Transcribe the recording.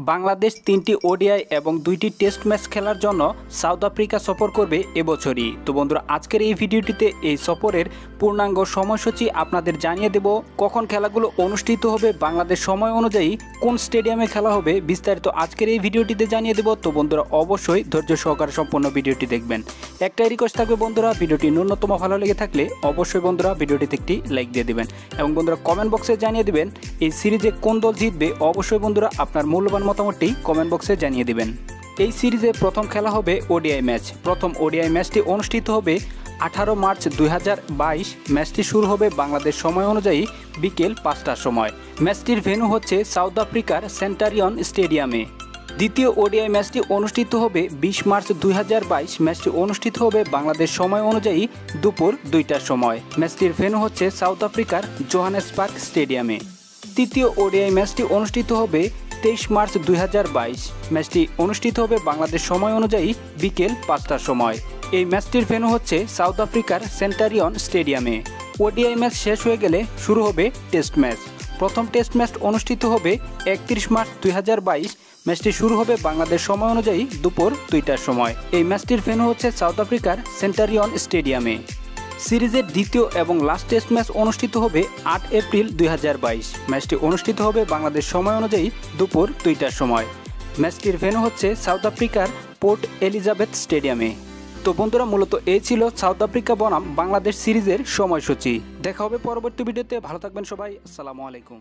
বাংলাদেশ 3টি ওডিআই এবং 2টি টেস্ট ম্যাচ খেলার জন্য সাউথ আফ্রিকা সফর করবে এবছরই। তো বন্ধুরা, আজকের এই ভিডিওটিতে এই সফরের পূর্ণাঙ্গ সময়সূচি আপনাদের জানিয়ে দেব। কখন খেলাগুলো অনুষ্ঠিত হবে, বাংলাদেশ সময় অনুযায়ী কোন স্টেডিয়ামে খেলা হবে, বিস্তারিত আজকের এই ভিডিওটিতে জানিয়ে দেব। তো বন্ধুরা, অবশ্যই ধৈর্য সহকারে সম্পূর্ণ ভিডিওটি দেখবেন। একটাই রিকোয়েস্ট থাকবে বন্ধুরা, ভিডিওটি ন্যূনতম ভালো লেগে থাকলে অবশ্যই বন্ধুরা ভিডিওটিতে একটি লাইক দিয়ে দিবেন এবং বন্ধুরা কমেন্ট বক্সে জানিয়ে দিবেন এই সিরিজে কোন দল জিতবে। অবশ্যই বন্ধুরা আপনার মূল্যবান মতামতটি কমেন্ট বক্সে জানিয়ে দিবেন। এই সিরিজে প্রথম খেলা হবে ওডিআই ম্যাচ। প্রথম ওডিআই ম্যাচটি অনুষ্ঠিত হবে 18 মার্চ 2022। ম্যাচটি শুরু হবে বাংলাদেশ সময় অনুযায়ী বিকেল 5টার সময়। ম্যাচটির ভেন্যু হচ্ছে সাউথ আফ্রিকার সেন্টারিয়ন স্টেডিয়ামে। দ্বিতীয় ওডিআই ম্যাচটি অনুষ্ঠিত হবে 20 মার্চ 2022। ম্যাচটি অনুষ্ঠিত হবে বাংলাদেশ সময় অনুযায়ী দুপুর 2টার সময়। ম্যাচটির ভেন্যু হচ্ছে সাউথ আফ্রিকার জোহানেসবার্গ স্টেডিয়ামে। তৃতীয় ওডিআই ম্যাচটি অনুষ্ঠিত হবে 23 মার্চ 2022। ম্যাচটি অনুষ্ঠিত হবে বাংলাদেশ সময় অনুযায়ী বিকেল 5টার সময়। এই ম্যাচটির ভেন্যু হচ্ছে সাউথ আফ্রিকার সেন্টারিয়ন স্টেডিয়ামে। ওডিআই ম্যাচ শেষ হয়ে গেলে শুরু হবে টেস্ট ম্যাচ। প্রথম টেস্ট ম্যাচ অনুষ্ঠিত হবে 31 মার্চ 2022। ম্যাচটি শুরু হবে বাংলাদেশ সময় অনুযায়ী দুপুর 2টার সময়। এই ম্যাচটির ভেন্যু হচ্ছে সাউথ আফ্রিকার সেন্টারিয়ন স্টেডিয়ামে। সিরিজের দ্বিতীয় এবং লাস্ট টেস্ট ম্যাচ অনুষ্ঠিত হবে 8 এপ্রিল 2022। ম্যাচটি অনুষ্ঠিত হবে বাংলাদেশ সময় অনুযায়ী দুপুর 2টার সময়। ম্যাচটির ভেন্যু হচ্ছে সাউথ আফ্রিকার পোর্ট এলিজাবেথ স্টেডিয়ামে। তো বন্ধুরা, মূলত এই ছিল সাউথ আফ্রিকা বনাম বাংলাদেশ সিরিজের সময়সূচি। দেখা হবে পরবর্তী ভিডিওতে। ভালো থাকবেন সবাই। আসসালামু আলাইকুম।